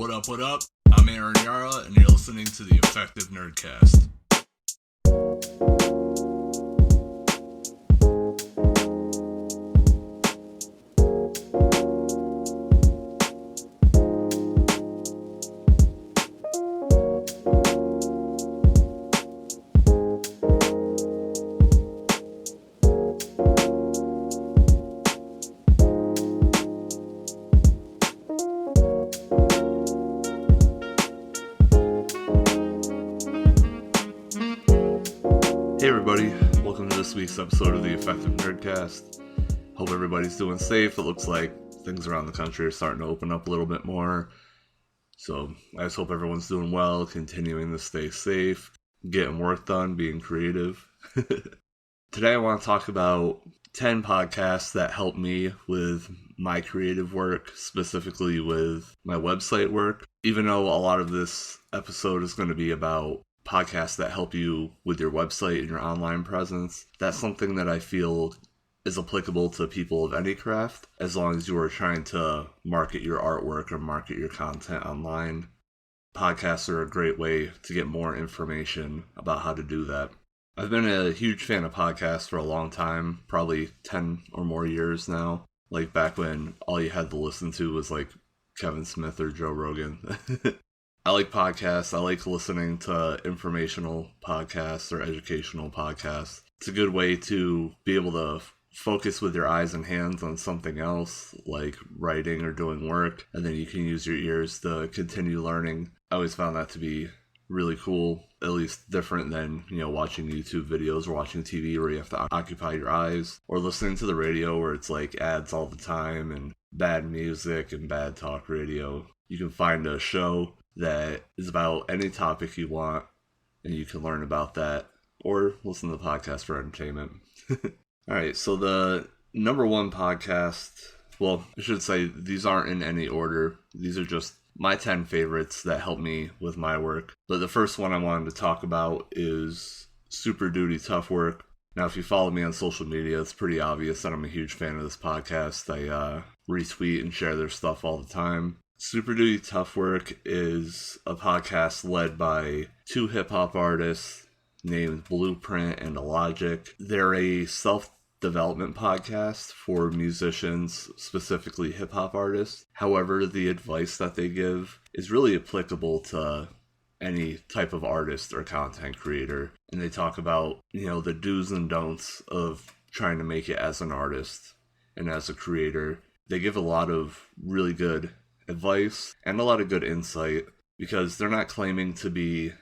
What up, what up? I'm Aaron Yara, and you're listening to the Effective Nerdcast. Hey everybody, welcome to this week's episode of the Effective Nerdcast. Hope everybody's doing safe. It looks like things around the country are starting to open up a little bit more. So I just hope everyone's doing well, continuing to stay safe, getting work done, being creative. Today I want to talk about 10 podcasts that help me with my creative work, specifically with my website work. Even though a lot of this episode is going to be about podcasts that help you with your website and your online presence, that's something that I feel is applicable to people of any craft, as long as you are trying to market your artwork or market your content online. Podcasts are a great way to get more information about how to do that. I've been a huge fan of podcasts for a long time, probably 10 or more years now, like back when all you had to listen to was like Kevin Smith or Joe Rogan. I like podcasts. I like listening to informational podcasts or educational podcasts. It's a good way to be able to focus with your eyes and hands on something else, like writing or doing work, and then you can use your ears to continue learning. I always found that to be really cool, at least different than, watching YouTube videos or watching TV where you have to occupy your eyes, or listening to the radio where it's like ads all the time and bad music and bad talk radio. You can find a show that is about any topic you want, and you can learn about that, or listen to the podcast for entertainment. Alright, so the number one podcast, well, I should say these aren't in any order. These are just my 10 favorites that help me with my work. But the first one I wanted to talk about is Super Duty Tough Work. Now, if you follow me on social media, it's pretty obvious that I'm a huge fan of this podcast. I retweet and share their stuff all the time. Super Duty Tough Work is a podcast led by two hip-hop artists named Blueprint and Logic. They're a self-development podcast for musicians, specifically hip-hop artists. However, the advice that they give is really applicable to any type of artist or content creator. And they talk about, the do's and don'ts of trying to make it as an artist and as a creator. They give a lot of really good advice and a lot of good insight, because they're not claiming to be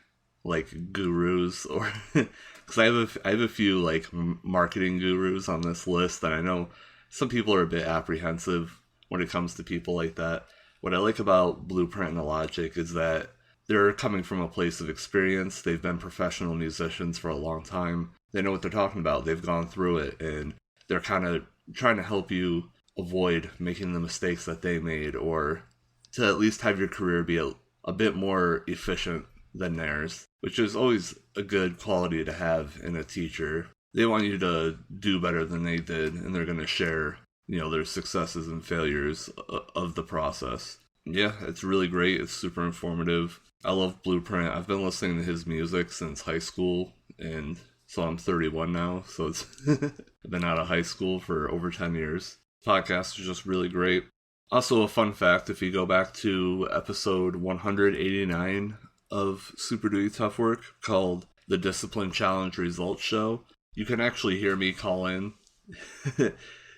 like gurus, or because I have a few like marketing gurus on this list, and I know some people are a bit apprehensive when it comes to people like that. What I like about Blueprint and Logic is that they're coming from a place of experience. They've been professional musicians for a long time. They know what they're talking about. They've gone through it, and they're kind of trying to help you avoid making the mistakes that they made, or to at least have your career be a bit more efficient than theirs, which is always a good quality to have in a teacher. They want you to do better than they did, and they're going to share, their successes and failures of the process. Yeah, it's really great. It's super informative. I love Blueprint. I've been listening to his music since high school, and so I'm 31 now, so it's I've been out of high school for over 10 years. Podcast is just really great. Also, a fun fact, if you go back to episode 189 of Super Duty Tough Work, called The Discipline Challenge Results Show, you can actually hear me call in.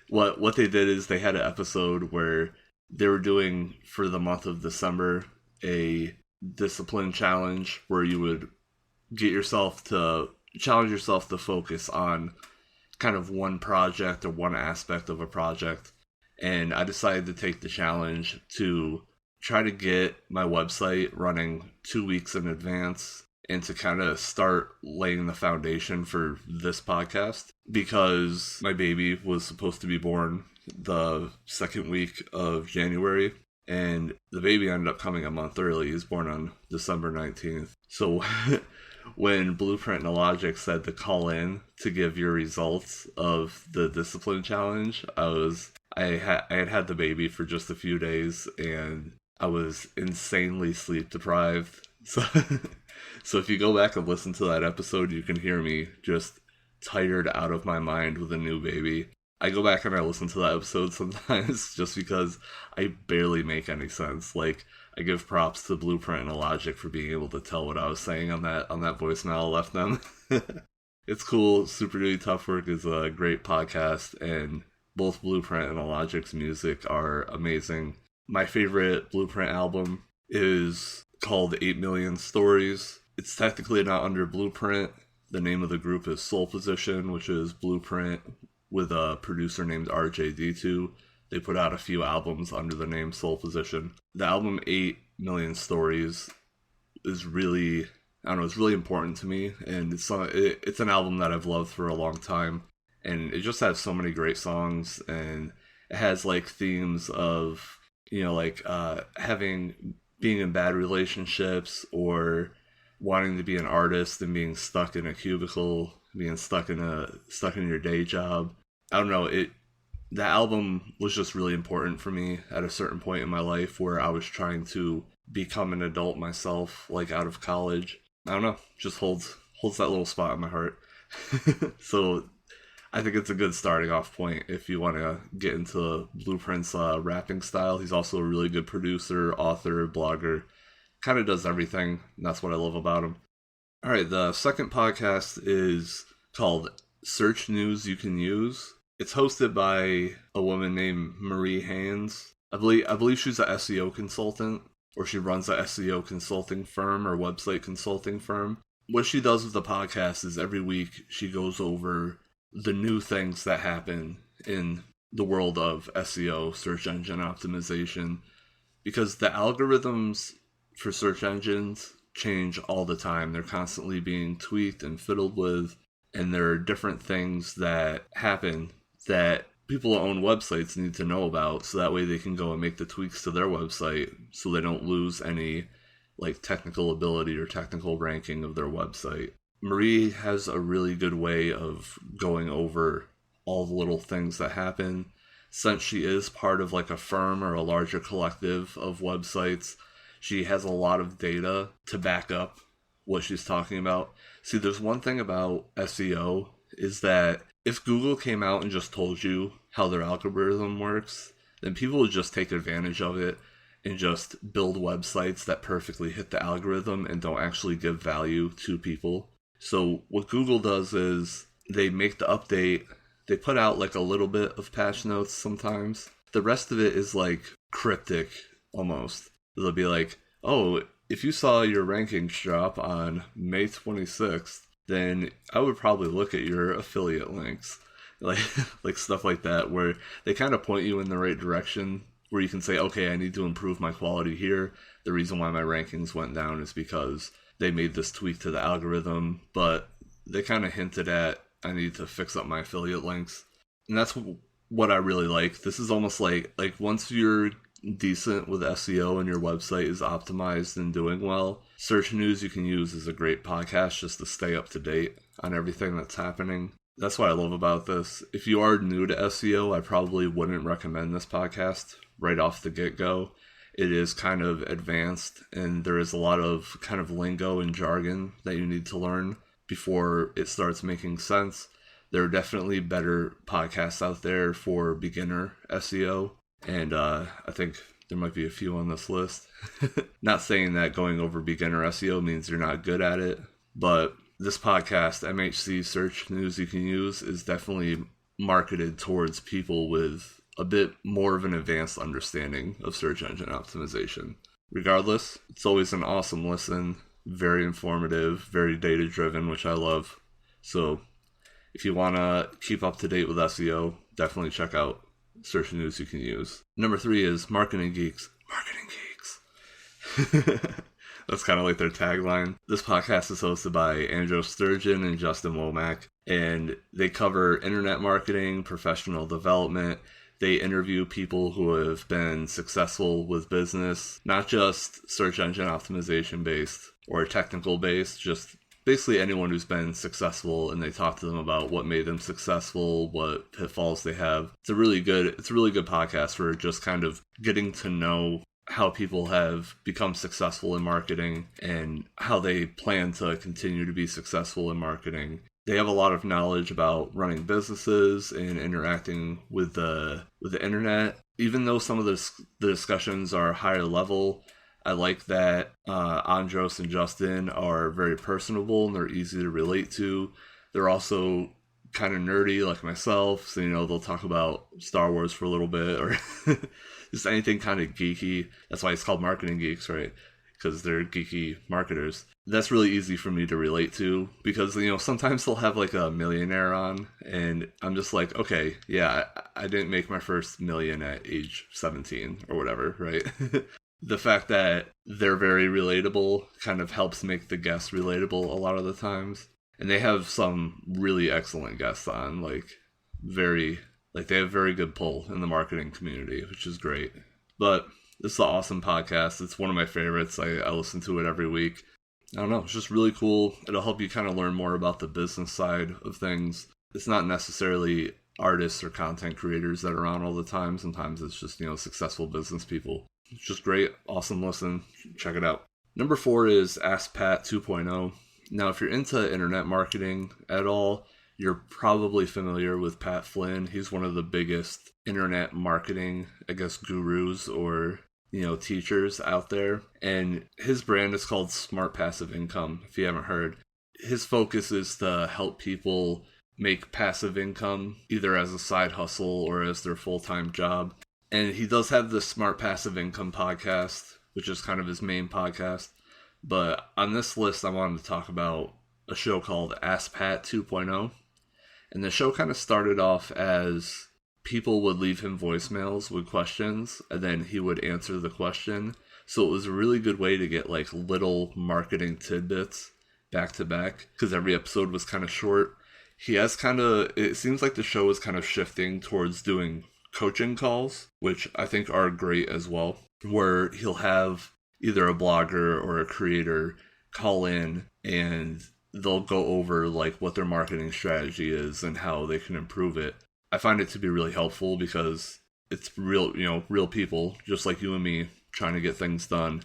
What they did is they had an episode where they were doing, for the month of December, a discipline challenge where you would challenge yourself to focus on kind of one project or one aspect of a project. And I decided to take the challenge to try to get my website running 2 weeks in advance, and to kind of start laying the foundation for this podcast, because my baby was supposed to be born the second week of January, and the baby ended up coming a month early. He was born on December 19th. So when Blueprint and Logic said to call in to give your results of the discipline challenge, I had the baby for just a few days, and I was insanely sleep deprived. So, so if you go back and listen to that episode, you can hear me just tired out of my mind with a new baby. I go back and I listen to that episode sometimes just because I barely make any sense. Like, I give props to Blueprint and Logic for being able to tell what I was saying on that voicemail I left them. It's cool. Super Duty Tough Work is a great podcast, and both Blueprint and Logic's music are amazing. My favorite Blueprint album is called 8 Million Stories. It's technically not under Blueprint. The name of the group is Soul Position, which is Blueprint with a producer named RJD2. They put out a few albums under the name Soul Position. The album 8 Million Stories is really, I don't know, it's really important to me. And it's an album that I've loved for a long time. And it just has so many great songs. And it has like themes of, you know, like being in bad relationships, or wanting to be an artist and being stuck in a cubicle, being stuck in your day job. I don't know, the album was just really important for me at a certain point in my life where I was trying to become an adult myself, like out of college. I don't know, just holds that little spot in my heart. So I think it's a good starting off point if you want to get into Blueprint's rapping style. He's also a really good producer, author, blogger. Kind of does everything, and that's what I love about him. All right, the second podcast is called Search News You Can Use. It's hosted by a woman named Marie Haynes. I believe she's an SEO consultant, or she runs a SEO consulting firm or website consulting firm. What she does with the podcast is every week she goes over the new things that happen in the world of SEO, search engine optimization, because the algorithms for search engines change all the time. They're constantly being tweaked and fiddled with, and there are different things that happen that people who own websites need to know about, so that way they can go and make the tweaks to their website so they don't lose any like technical ability or technical ranking of their website. Marie has a really good way of going over all the little things that happen. Since she is part of like a firm or a larger collective of websites, she has a lot of data to back up what she's talking about. See, there's one thing about SEO is that if Google came out and just told you how their algorithm works, then people would just take advantage of it and just build websites that perfectly hit the algorithm and don't actually give value to people. So what Google does is they make the update, they put out like a little bit of patch notes sometimes. The rest of it is like cryptic almost. They'll be like, oh, if you saw your rankings drop on May 26th, then I would probably look at your affiliate links. Like stuff like that, where they kind of point you in the right direction, where you can say, okay, I need to improve my quality here. The reason why my rankings went down is because they made this tweak to the algorithm, but they kind of hinted at, I need to fix up my affiliate links. And that's what I really like. This is almost like once you're decent with SEO and your website is optimized and doing well, Search News You Can Use is a great podcast just to stay up to date on everything that's happening. That's what I love about this. If you are new to SEO, I probably wouldn't recommend this podcast right off the get-go. It is kind of advanced, and there is a lot of kind of lingo and jargon that you need to learn before it starts making sense. There are definitely better podcasts out there for beginner SEO, and I think there might be a few on this list. Not saying that going over beginner SEO means you're not good at it, but this podcast, MHC Search News You Can Use, is definitely marketed towards people with a bit more of an advanced understanding of search engine optimization. Regardless, it's always an awesome listen, very informative, very data-driven, which I love. So if you want to keep up to date with SEO, definitely check out Search News You Can Use. Number 3 is Marketing Geeks. Marketing Geeks! That's kind of like their tagline. This podcast is hosted by Andros, Sturgeon, and Justin Womack, and they cover internet marketing, professional development. They interview people who have been successful with business, not just search engine optimization based or technical based, just basically anyone who's been successful, and they talk to them about what made them successful, what pitfalls they have. It's a really good podcast for just kind of getting to know how people have become successful in marketing and how they plan to continue to be successful in marketing. They have a lot of knowledge about running businesses and interacting with the internet. Even though some of the discussions are higher level, I like that Andros and Justin are very personable and they're easy to relate to. They're also kind of nerdy like myself, so they'll talk about Star Wars for a little bit or just anything kind of geeky. That's why it's called Marketing Geeks, right? Because they're geeky marketers. That's really easy for me to relate to because sometimes they'll have like a millionaire on and I'm just like, okay, yeah, I didn't make my first million at age 17 or whatever, right? The fact that they're very relatable kind of helps make the guests relatable a lot of the times. And they have some really excellent guests on, they have very good pull in the marketing community, which is great. But this is an awesome podcast. It's one of my favorites. I listen to it every week. I don't know, it's just really cool. It'll help you kind of learn more about the business side of things. It's not necessarily artists or content creators that are on all the time. Sometimes it's just, successful business people. It's just great. Awesome listen. Check it out. Number 4 is Ask Pat 2.0. Now, if you're into internet marketing at all, you're probably familiar with Pat Flynn. He's one of the biggest internet marketing, gurus or, teachers out there. And his brand is called Smart Passive Income, if you haven't heard. His focus is to help people make passive income, either as a side hustle or as their full-time job. And he does have the Smart Passive Income podcast, which is kind of his main podcast. But on this list, I wanted to talk about a show called Ask Pat 2.0. And the show kind of started off as people would leave him voicemails with questions, and then he would answer the question. So it was a really good way to get little marketing tidbits back to back, because every episode was kind of short. It seems like the show is kind of shifting towards doing coaching calls, which I think are great as well, where he'll have either a blogger or a creator call in and they'll go over what their marketing strategy is and how they can improve it. I find it to be really helpful because it's real people just like you and me trying to get things done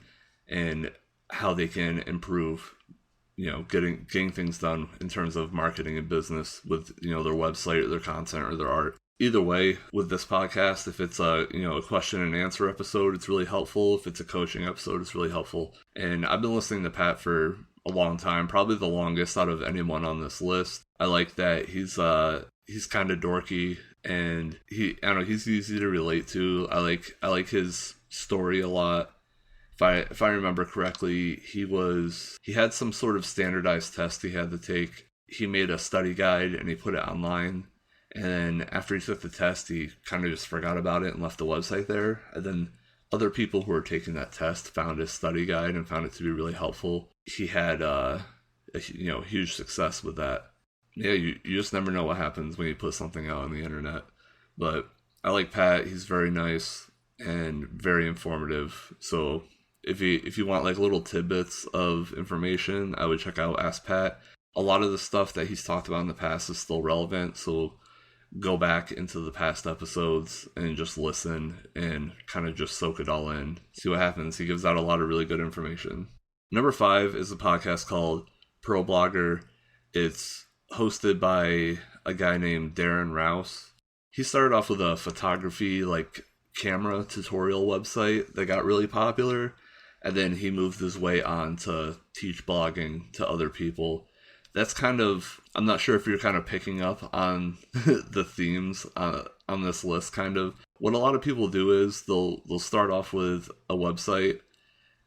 and how they can improve, getting things done in terms of marketing and business with, their website or their content or their art. Either way, with this podcast, if it's a question and answer episode, it's really helpful. If it's a coaching episode, it's really helpful. And I've been listening to Pat for a long time, probably the longest out of anyone on this list. I like that he's kind of dorky and he's easy to relate to. I like his story a lot. If I remember correctly, he had some sort of standardized test he had to take. He made a study guide and he put it online. And then after he took the test, he kind of just forgot about it and left the website there. And then other people who were taking that test found his study guide and found it to be really helpful. He had huge success with that. Yeah, you just never know what happens when you put something out on the internet. But I like Pat. He's very nice and very informative. So if you want little tidbits of information, I would check out Ask Pat. A lot of the stuff that he's talked about in the past is still relevant, so go back into the past episodes and just listen and kind of just soak it all in. See what happens. He gives out a lot of really good information. Number 5 is a podcast called PROBLOGGER. It's hosted by a guy named Darren Rowse. He started off with a photography camera tutorial website that got really popular, and then he moved his way on to teach blogging to other people. That's I'm not sure if you're kind of picking up on the themes on this list, kind of. What a lot of people do is they'll start off with a website,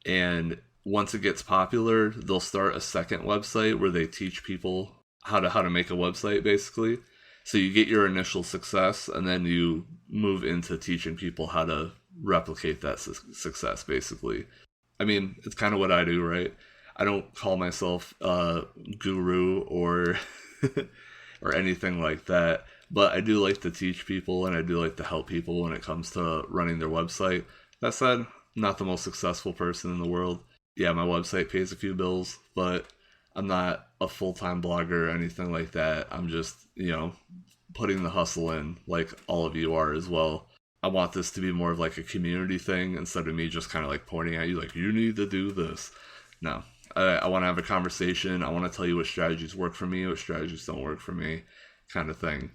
and once it gets popular, they'll start a second website where they teach people how to make a website, basically. So you get your initial success, and then you move into teaching people how to replicate that success, basically. I mean, it's kind of what I do, right? I don't call myself a guru or or anything like that, but I do like to teach people and I do like to help people when it comes to running their website. That said, I'm not the most successful person in the world. Yeah, my website pays a few bills, but I'm not a full-time blogger or anything like that. I'm just, putting the hustle in like all of you are as well. I want this to be more of like a community thing instead of me just kind of like pointing at you like, you need to do this. No, I want to have a conversation. I want to tell you what strategies work for me, what strategies don't work for me, kind of thing.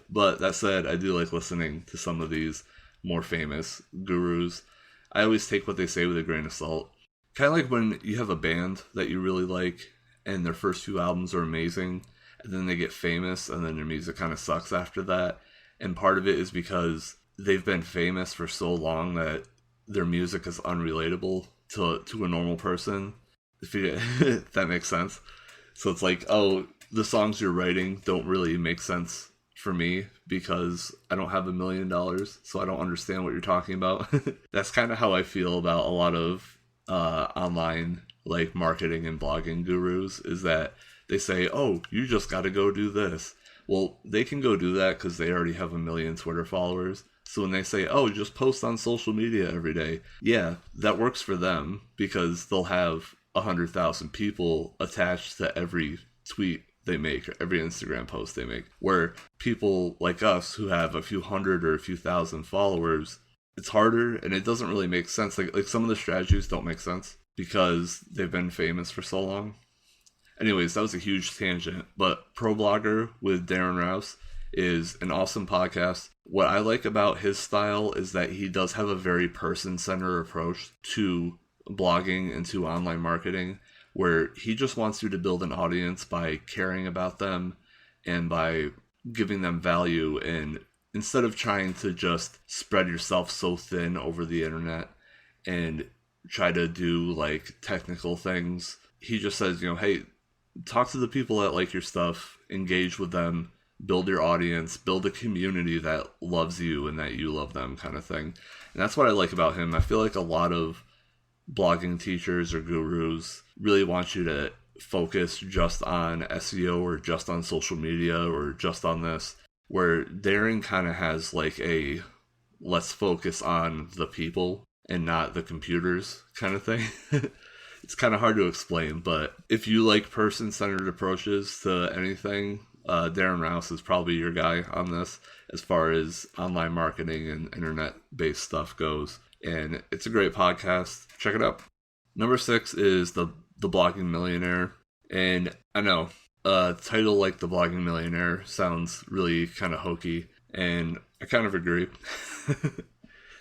But that said, I do like listening to some of these more famous gurus. I always take what they say with a grain of salt. Kind of like when you have a band that you really like and their first few albums are amazing, and then they get famous and then their music kind of sucks after that. And part of it is because they've been famous for so long that their music is unrelatable to a normal person, if that makes sense. So it's like, oh, the songs you're writing don't really make sense for me because I don't have $1 million, so I don't understand what you're talking about. That's kind of how I feel about a lot of online like marketing and blogging gurus, is that they say, oh, you just got to go do this. Well, they can go do that because they already have 1 million Twitter followers. So when they say, oh, just post on social media every day, yeah, that works for them because they'll have 100,000 people attached to every tweet they make, or every Instagram post they make. Where people like us who have a few hundred or a few thousand followers, it's harder and it doesn't really make sense. Like some of the strategies don't make sense because they've been famous for so long. Anyways, that was a huge tangent, but PROBLOGGER with Darren Rowse is an awesome podcast. What I like about his style is that he does have a very person-centered approach to blogging and to online marketing, where he just wants you to build an audience by caring about them and by giving them value. And instead of trying to just spread yourself so thin over the internet and try to do like technical things, he just says, hey, talk to the people that like your stuff, engage with them, build your audience, build a community that loves you and that you love them, kind of thing. And that's what I like about him. I feel like a lot of blogging teachers or gurus really want you to focus just on SEO or just on social media or just on this, where Darren kind of has like a let's focus on the people and not the computers kind of thing. It's kind of hard to explain, but if you like person-centered approaches to anything, Darren Rowse is probably your guy on this as far as online marketing and internet-based stuff goes. And it's a great podcast. Check it out. Number 6 is the Blogging Millionaire. And I know, a title like the Blogging Millionaire sounds really kind of hokey, and I kind of agree.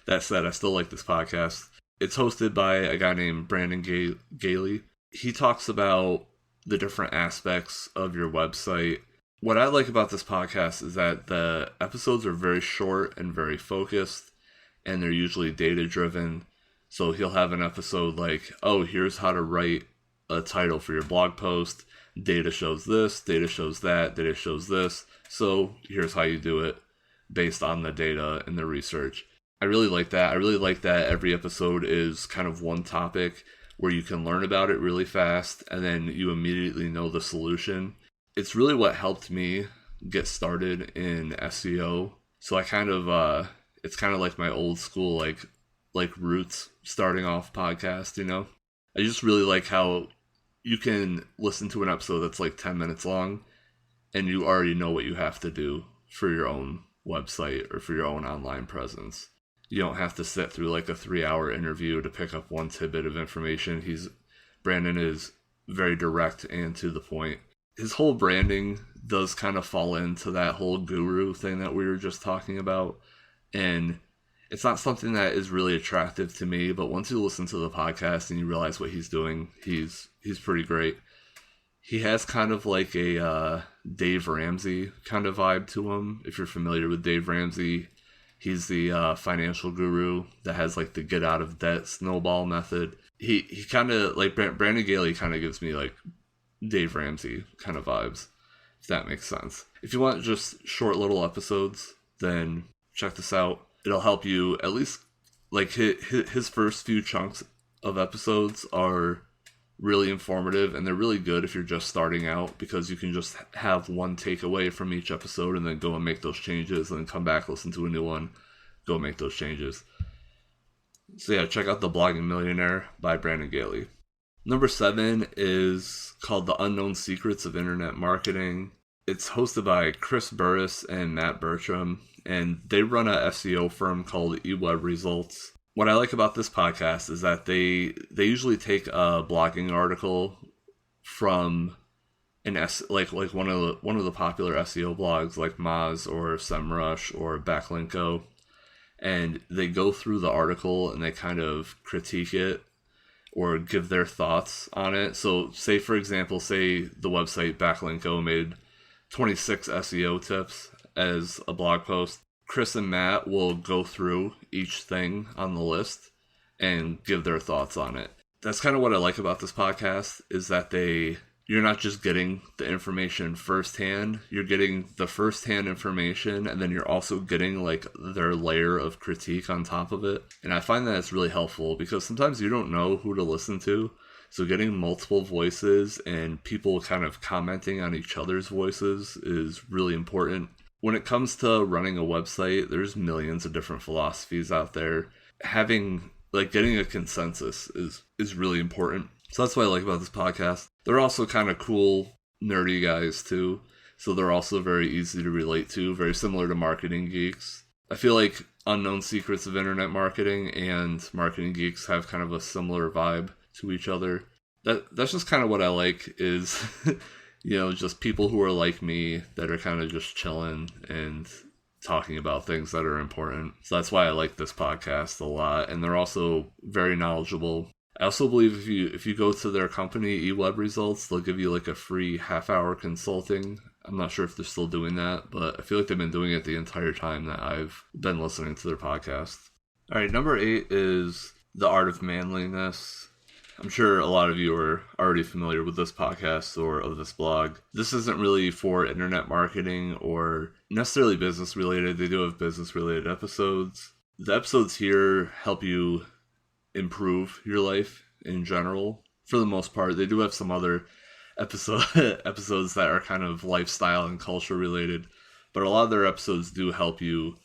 That said, I still like this podcast. It's hosted by a guy named Brandon Gailey. He talks about the different aspects of your website. What I like about this podcast is that the episodes are very short and very focused, and they're usually data-driven. So he'll have an episode like, oh, here's how to write a title for your blog post. Data shows this, data shows that, data shows this. So here's how you do it based on the data and the research. I really like that. I really like that every episode is kind of one topic where you can learn about it really fast and then you immediately know the solution. It's really what helped me get started in SEO. So I kind of, it's kind of like my old school, like roots starting off podcast, I just really like how you can listen to an episode that's like 10 minutes long and you already know what you have to do for your own website or for your own online presence. You don't have to sit through like a 3-hour interview to pick up one tidbit of information. Brandon is very direct and to the point. His whole branding does kind of fall into that whole guru thing that we were just talking about. And it's not something that is really attractive to me, but once you listen to the podcast and you realize what he's doing, he's pretty great. He has kind of like a Dave Ramsey kind of vibe to him. If you're familiar with Dave Ramsey, he's the financial guru that has like the get out of debt snowball method. He kind of like Brandon Gailey kind of gives me like Dave Ramsey kind of vibes, if that makes sense. If you want just short little episodes, then check this out. It'll help you at least, like his first few chunks of episodes are really informative and they're really good if you're just starting out, because you can just have one takeaway from each episode and then go and make those changes and then come back, listen to a new one, go make those changes. So yeah, check out The Blogging Millionaire by Brandon Gailey. Number 7 is called The Unknown Secrets of Internet Marketing. It's hosted by Chris Burris and Matt Bertram, and they run a SEO firm called eWeb Results. What I like about this podcast is that they usually take a blogging article from like one of the popular SEO blogs like Moz or SEMrush or Backlinko, and they go through the article and they kind of critique it or give their thoughts on it. So say, for example, the website Backlinko made 26 SEO tips as a blog post. Chris and Matt will go through each thing on the list and give their thoughts on it. That's kind of what I like about this podcast, is that you're not just getting the information firsthand, you're getting the firsthand information, and then you're also getting like their layer of critique on top of it. And I find that it's really helpful because sometimes you don't know who to listen to. So getting multiple voices and people kind of commenting on each other's voices is really important. When it comes to running a website, there's millions of different philosophies out there. Getting a consensus is really important. So that's what I like about this podcast. They're also kind of cool, nerdy guys too. So they're also very easy to relate to, very similar to Marketing Geeks. I feel like Unknown Secrets of Internet Marketing and Marketing Geeks have kind of a similar vibe to each other. That's just kind of what I like, is just people who are like me that are kind of just chilling and talking about things that are important. So that's why I like this podcast a lot. And they're also very knowledgeable. I also believe if you go to their company, eWeb Results, they'll give you like a free half-hour consulting. I'm not sure if they're still doing that, but I feel like they've been doing it the entire time that I've been listening to their podcast. All right, number 8 is The Art of Manliness. I'm sure a lot of you are already familiar with this podcast or of this blog. This isn't really for internet marketing or necessarily business related. They do have business related episodes. The episodes here help you improve your life in general. For the most part, they do have some other episodes that are kind of lifestyle and culture related, but a lot of their episodes do help you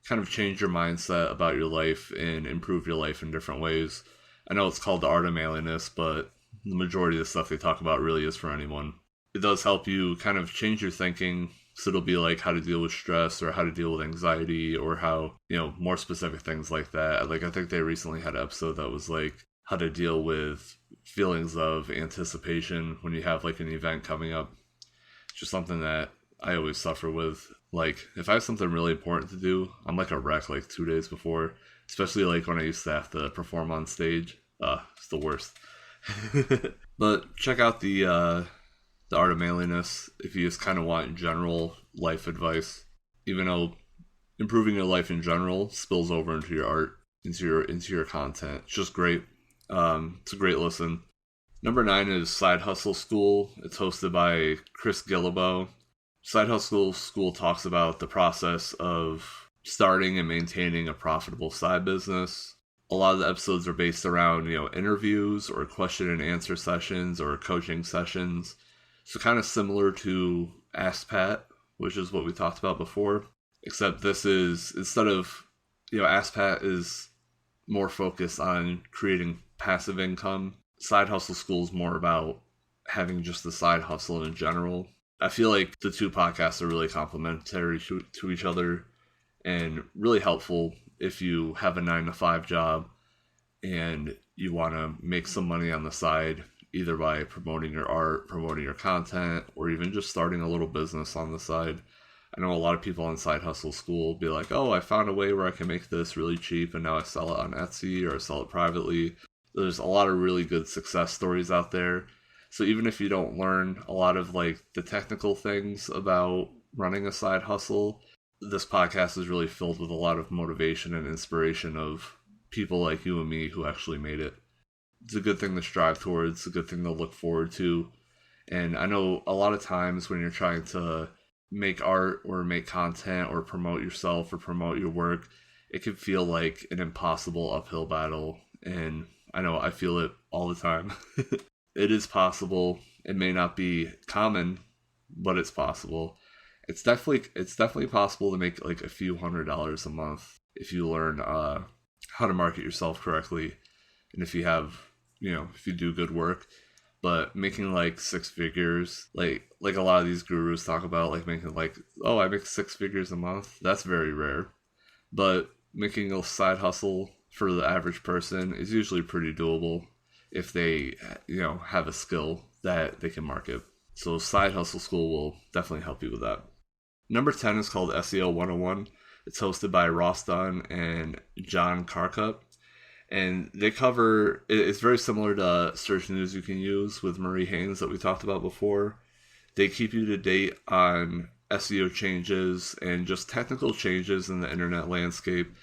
kind of change your mindset about your life and improve your life in different ways. I know it's called The Art of Manliness, but the majority of the stuff they talk about really is for anyone. It does help you kind of change your thinking. So it'll be like how to deal with stress or how to deal with anxiety or how, more specific things like that. Like I think they recently had an episode that was like how to deal with feelings of anticipation when you have like an event coming up. It's just something that I always suffer with. Like if I have something really important to do, I'm like a wreck like 2 days before. Especially like when I used to have to perform on stage. It's the worst. But check out the Art of Manliness if you just kind of want general life advice. Even though improving your life in general spills over into your art, into your content. It's just great. It's a great listen. Number 9 is Side Hustle School. It's hosted by Chris Guillebeau. Side Hustle School talks about the process of starting and maintaining a profitable side business. A lot of the episodes are based around, interviews or question and answer sessions or coaching sessions. So kind of similar to Ask Pat, which is what we talked about before. Except this is, instead of, Ask Pat is more focused on creating passive income. Side Hustle School is more about having just the side hustle in general. I feel like the two podcasts are really complementary to each other. And really helpful if you have a 9-to-5 job and you want to make some money on the side, either by promoting your art, promoting your content, or even just starting a little business on the side. I know a lot of people on Side Hustle School will be like, oh, I found a way where I can make this really cheap and now I sell it on Etsy or I sell it privately. There's a lot of really good success stories out there. So even if you don't learn a lot of like the technical things about running a side hustle, this podcast is really filled with a lot of motivation and inspiration of people like you and me who actually made it. It's a good thing to strive towards, a good thing to look forward to. And I know a lot of times when you're trying to make art or make content or promote yourself or promote your work, it can feel like an impossible uphill battle. And I know I feel it all the time. It is possible. It may not be common, but it's possible. It's definitely possible to make like a few $100s a month if you learn how to market yourself correctly, and if you have, if you do good work. but making like six figures, like a lot of these gurus talk about, like making like, oh, I make 6 figures a month. That's very rare. But making a side hustle for the average person is usually pretty doable if they, have a skill that they can market. So Side Hustle School will definitely help you with that. Number 10 is called SEO 101. It's hosted by Ross Dunn and John Carcutt. And they cover, it's very similar to Search News You Can Use with Marie Haynes that we talked about before. They keep you to date on SEO changes and just technical changes in the internet landscape.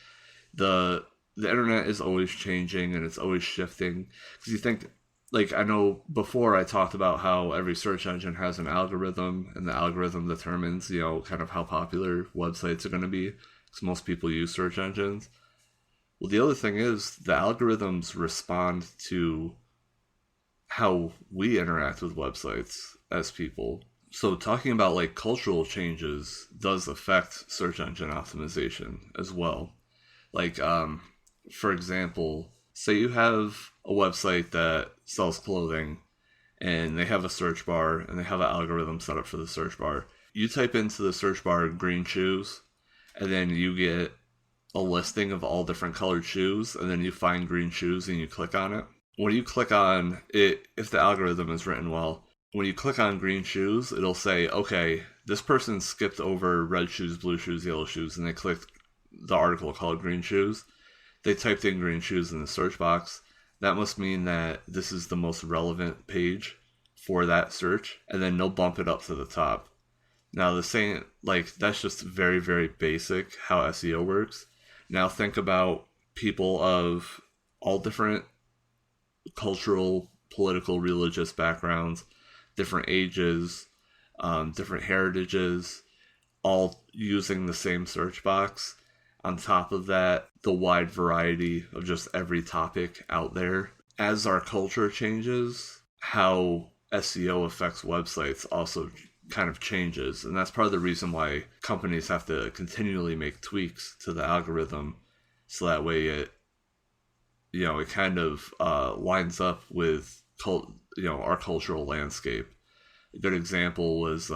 The internet is always changing and it's always shifting. Because you think, like, I know before I talked about how every search engine has an algorithm, and the algorithm determines, kind of how popular websites are going to be. Because most people use search engines. Well, the other thing is the algorithms respond to how we interact with websites as people. So talking about like cultural changes does affect search engine optimization as well. Like, for example, say you have a website that sells clothing and they have a search bar and they have an algorithm set up for the search bar. You type into the search bar green shoes and then you get a listing of all different colored shoes, and then you find green shoes and you click on it. When you click on it, if the algorithm is written well, when you click on green shoes, it'll say, okay, this person skipped over red shoes, blue shoes, yellow shoes, and they clicked the article called green shoes. They typed in green shoes in the search box. That must mean that this is the most relevant page for that search, and then they'll bump it up to the top. Now, the same, like, that's just very, very basic how SEO works. Now think about people of all different cultural, political, religious backgrounds, different ages, different heritages, all using the same search box. On top of that, the wide variety of just every topic out there. As our culture changes, how SEO affects websites also kind of changes, and that's part of the reason why companies have to continually make tweaks to the algorithm, so that way it kind of lines up with our cultural landscape. A good example was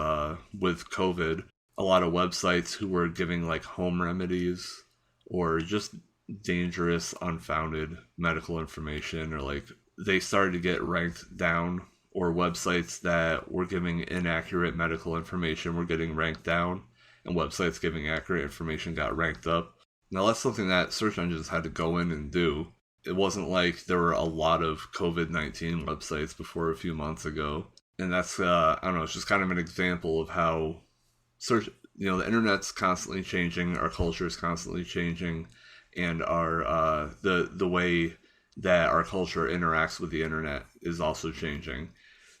with COVID, a lot of websites who were giving like home remedies or just dangerous, unfounded medical information, or like they started to get ranked down, or websites that were giving inaccurate medical information were getting ranked down, and websites giving accurate information got ranked up. Now that's something that search engines had to go in and do. It wasn't like there were a lot of COVID-19 websites before a few months ago. And that's, I don't know, it's just kind of an example of how the internet's constantly changing, our culture is constantly changing, and our the way that our culture interacts with the internet is also changing.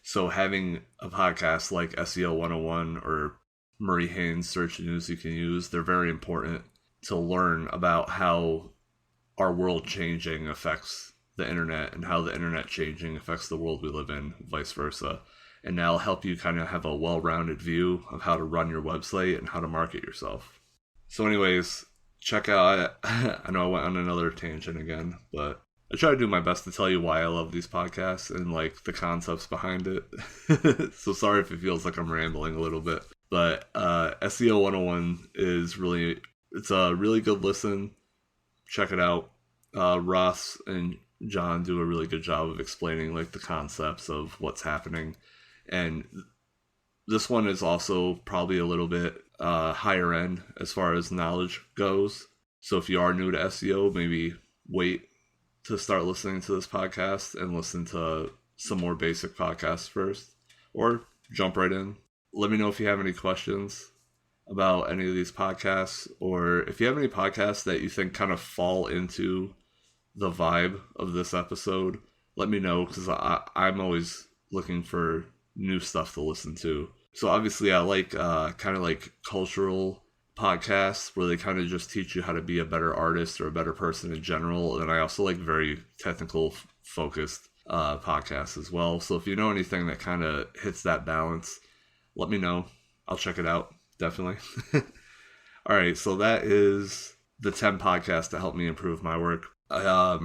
So having a podcast like SEO 101 or Marie Haynes Search News You Can Use, they're very important to learn about how our world changing affects the internet and how the internet changing affects the world we live in, vice versa. And that'll help you kind of have a well-rounded view of how to run your website and how to market yourself. So anyways, check out, I know I went on another tangent again, but I try to do my best to tell you why I love these podcasts and like the concepts behind it. So sorry if it feels like I'm rambling a little bit, but SEO 101 it's a really good listen. Check it out. Ross and John do a really good job of explaining like the concepts of what's happening. And this one is also probably a little bit higher end as far as knowledge goes. So if you are new to SEO, maybe wait to start listening to this podcast and listen to some more basic podcasts first, or jump right in. Let me know if you have any questions about any of these podcasts, or if you have any podcasts that you think kind of fall into the vibe of this episode. Let me know, because I'm always looking for new stuff to listen to. So obviously I like kind of like cultural podcasts where they kind of just teach you how to be a better artist or a better person in general. And I also like very technical focused podcasts as well. So if you know anything that kind of hits that balance, let me know. I'll check it out. Definitely. All right. So that is the 10 podcasts that help me improve my work. I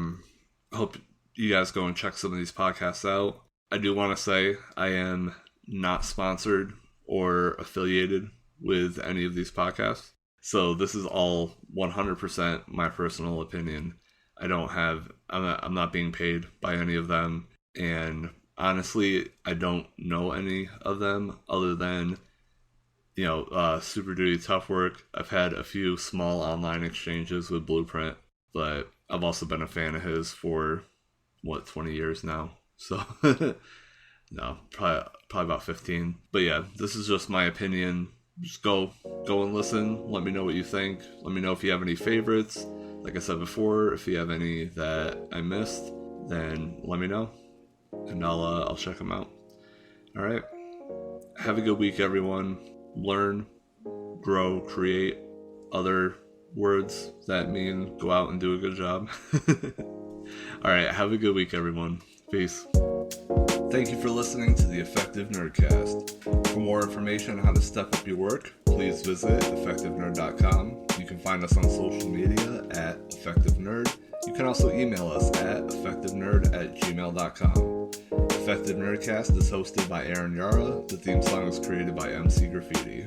hope you guys go and check some of these podcasts out. I do want to say I am not sponsored or affiliated with any of these podcasts. So this is all 100% my personal opinion. I'm not being paid by any of them. And honestly, I don't know any of them other than, Super Duty Tough Work. I've had a few small online exchanges with Blueprint, but I've also been a fan of his for, 20 years now. So, no, probably about 15. But yeah, this is just my opinion. Just go and listen. Let me know what you think. Let me know if you have any favorites. Like I said before, if you have any that I missed, then let me know, and I'll check them out. All right. Have a good week, everyone. Learn, grow, create. Other words that mean go out and do a good job. All right. Have a good week, everyone. Peace. Thank you for listening to the Effective Nerdcast. For more information on how to step up your work, please visit effectivenerd.com. You can find us on social media at Effective Nerd. You can also email us at effectivenerd@gmail.com. Effective Nerdcast is hosted by Aaron Yara. The theme song was created by MC Graffiti.